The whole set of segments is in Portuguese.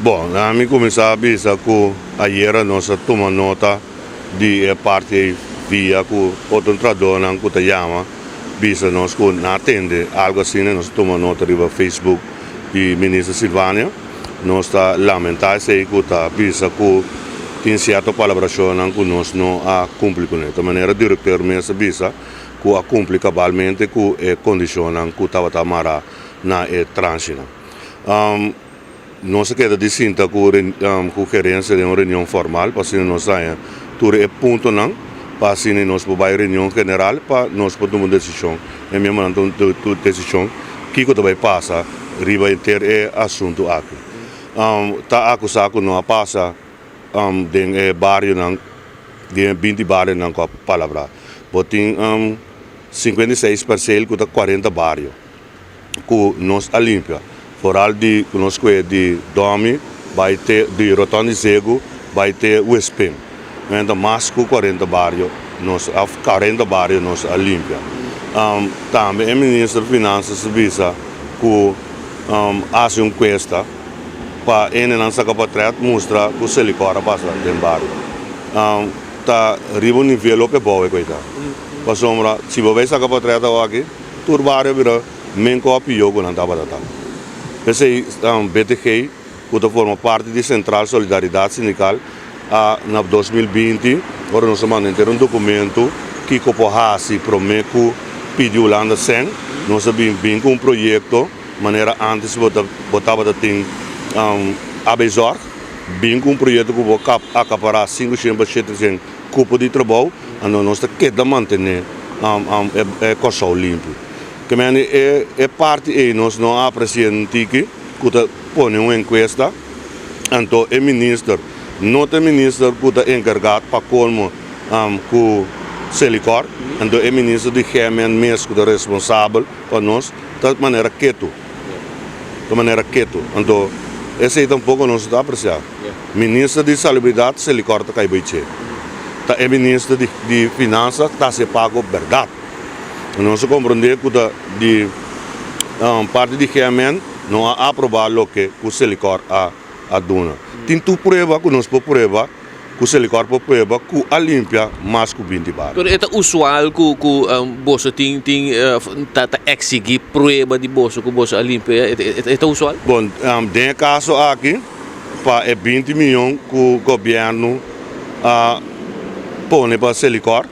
Bom, nós começamos a que ayer nós tomamos nota de parte via que outro trador não que chama, bisa nós que não atende algo assim, nós tomamos nota de Facebook de ministra Silvânia, nós está lamentando se que está bisa que tem certa colaboração que nós não a cumpre com ele. De maneira diretor mesmo bisa que a cumpre cabalmente que é condição que estava tamara na transina. Nós queda distinta com gerência de uma reunião formal, para se nós saia tudo é ponto não, para se nós podemos reunião general, para nós podemos decisão, e mesmo não decisão que vai passar, riba inteiro é assunto aqui. Tá acusado não passa de bairro não, de 20 bairros não com a palavra, botem 56 parcelas com 40 bairros, que nós a limpa. Foral de conosco é de Domi, vai ter de Rotondi Zego, vai ter o Espem. Então, mais que 40 bairros, nós 40 bairros nós a limpa. Também o ministro das Finanças visa que faz uma enquesta para ele não sacar para trás mostrar que o Selicora passa dentro do bairro. Tá riba um nível que é bom, coitado. Para sombra, se você sacar para trás aqui, todo bairro vira meio que o pior que não está para trás. Esse BTG, que forma parte da Central Solidariedade Sindical, em 2020, agora nós mandamos ter um documento que Copohasi Promeco pediu lá na SEN, nós vimos com um projeto, maneira antes botava tem Abesor, bem com um projeto que vai acaparar 500 cupos de trabalho, e nós queremos manter a costa limpa. Que é parte e nós não apreciamos que põe uma enquesta, então o ministro, não é ministro que está encarregado para como o Selicor, então é ministro de Gemen mesmo que é responsável para nós, de maneira quieto. Então, esse é tampouco nós está apreciando. Ministro de Salubridade, Selicor está caindo. É ministro de Finanças, está se pago verdade. Nós compreendemos que de parte de Gemen não há aprovado o que o Selicor a dona. Tem tu prova que nós podemos provar que o Selicor pode provar que a limpia mais que 20 bar. É usual que o bolso tem exigir prova de bolso que o bolso a limpia. É usual? Bom, tem caso aqui para 20 milhões que o governo põe para o Selicor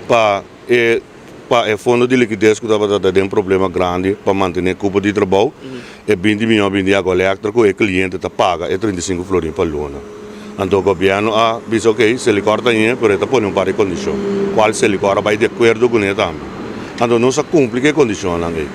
para o fundo de liquidez que estava tendo um problema grande para manter o cupo de trabalho, e 20 milhões de água elétrica, e o cliente está paga 35 florins para a luna. Então o governo diz, ok, se ele corta aí, mas ele põe um par de condições. Qual se ele corta vai de acordo com ele também. Então não se cumpre que condições aí.